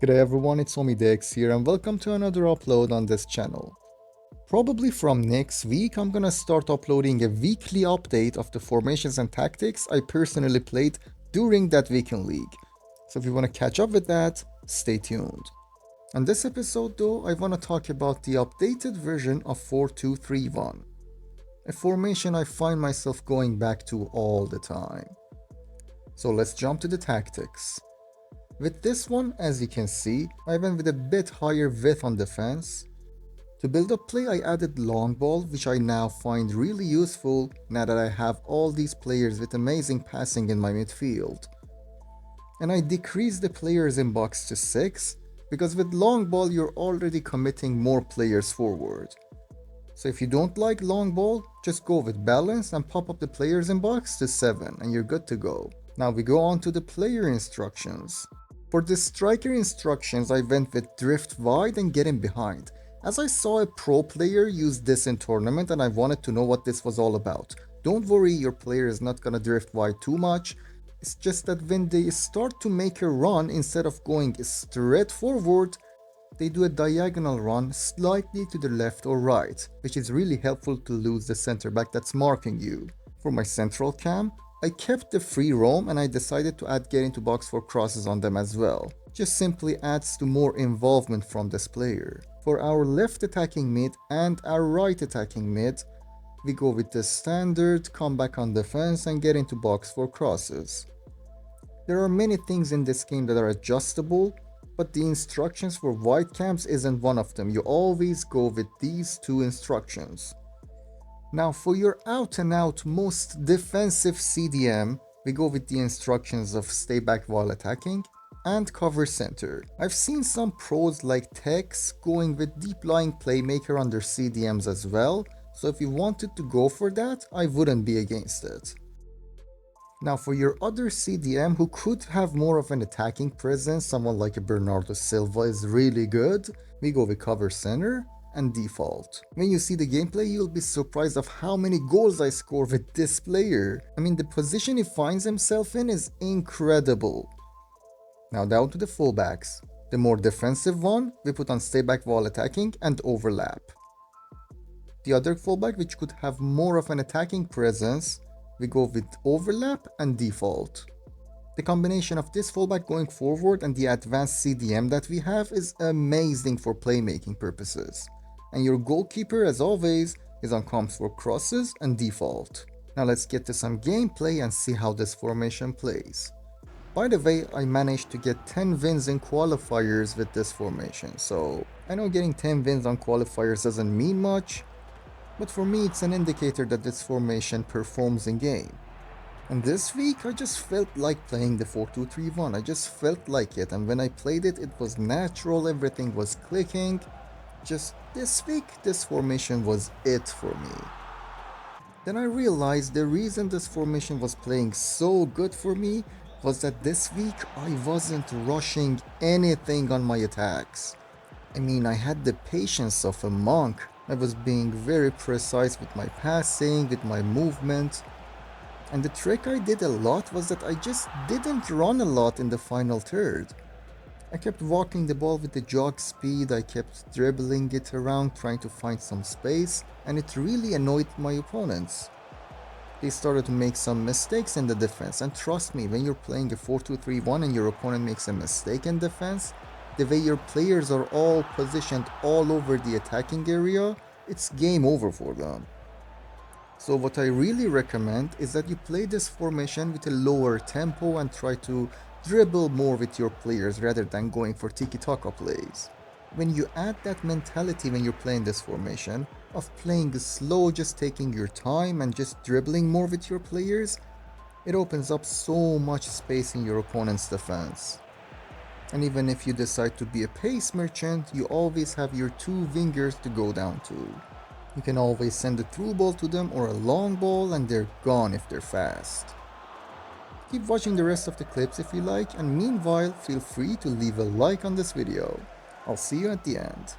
G'day everyone, it's Omidex here and welcome to another upload on this channel. Probably from next week I'm gonna start uploading a weekly update of the formations and tactics I personally played during that weekend league. So if you wanna catch up with that, stay tuned. On this episode though, I wanna talk about the updated version of 4231, a formation I find myself going back to all the time. So let's jump to the tactics. With this one, as you can see, I went with a bit higher width on defense. To build up play, I added long ball, which I now find really useful now that I have all these players with amazing passing in my midfield. And I decreased the players in box to 6, because with long ball you're already committing more players forward. So if you don't like long ball, just go with balance and pop up the players in box to 7 and you're good to go. Now we go on to the player instructions. For the striker instructions, I went with drift wide and get in behind, as I saw a pro player use this in tournament and I wanted to know what this was all about. Don't worry, your player is not gonna drift wide too much, it's just that when they start to make a run, instead of going straight forward, they do a diagonal run slightly to the left or right, which is really helpful to lose the center back that's marking you. For my central cam, I kept the free roam and I decided to add get into box for crosses on them as well. Just simply adds to more involvement from this player. For our left attacking mid and our right attacking mid, we go with the standard, come back on defense and get into box for crosses. There are many things in this game that are adjustable, but the instructions for white camps isn't one of them. You always go with these two instructions. Now for your out and out most defensive CDM, we go with the instructions of stay back while attacking and cover center. I've seen some pros like Tex going with deep lying playmaker on their CDMs as well, so if you wanted to go for that, I wouldn't be against it. Now for your other CDM who could have more of an attacking presence, someone like a Bernardo Silva is really good, we go with cover center and default. When you see the gameplay, you'll be surprised of how many goals I score with this player. I mean, the position he finds himself in is incredible. Now down to the fullbacks. The more defensive one, we put on stay back while attacking and overlap. The other fullback, which could have more of an attacking presence, we go with overlap and default. The combination of this fullback going forward and the advanced CDM that we have is amazing for playmaking purposes. And your goalkeeper, as always, is on comps for crosses and default. Now let's get to some gameplay and see how this formation plays. By the way, I managed to get 10 wins in qualifiers with this formation, so I know getting 10 wins on qualifiers doesn't mean much, but for me it's an indicator that this formation performs in game. And this week I just felt like playing the 4-2-3-1, I just felt like it, and when I played it, it was natural, everything was clicking. Just this week, this formation was it for me. Then I realized the reason this formation was playing so good for me was that this week I wasn't rushing anything on my attacks. I mean, I had the patience of a monk. I was being very precise with my passing, with my movement. And the trick I did a lot was that I just didn't run a lot in the final third. I kept walking the ball with the jog speed, I kept dribbling it around trying to find some space, and it really annoyed my opponents. They started to make some mistakes in the defense, and trust me, when you're playing a 4-2-3-1 and your opponent makes a mistake in defense, the way your players are all positioned all over the attacking area, it's game over for them. So what I really recommend is that you play this formation with a lower tempo and try to dribble more with your players rather than going for tiki-taka plays. When you add that mentality when you're playing this formation, of playing slow, just taking your time and just dribbling more with your players, it opens up so much space in your opponent's defense. And even if you decide to be a pace merchant, you always have your two wingers to go down to. You can always send a through ball to them or a long ball and they're gone if they're fast. Keep watching the rest of the clips if you like, and meanwhile feel free to leave a like on this video. I'll see you at the end.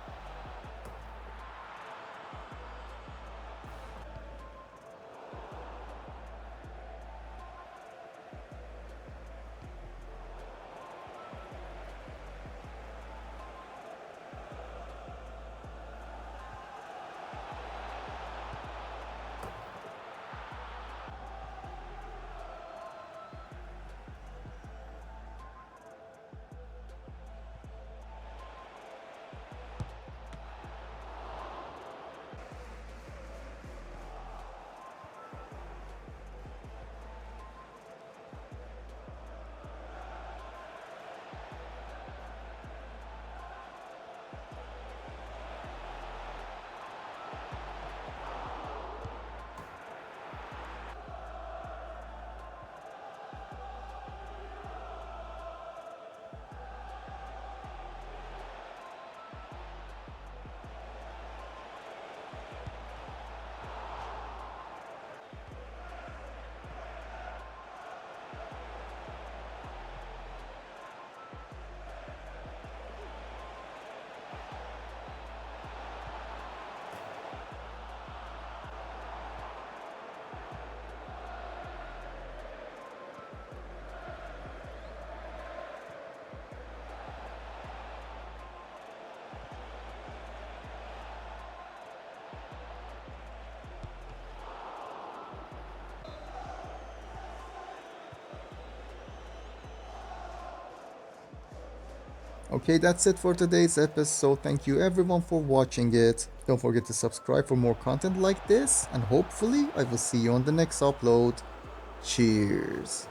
Okay, that's it for today's episode. Thank you everyone for watching it. Don't forget to subscribe for more content like this, and hopefully I will see you on the next upload. Cheers.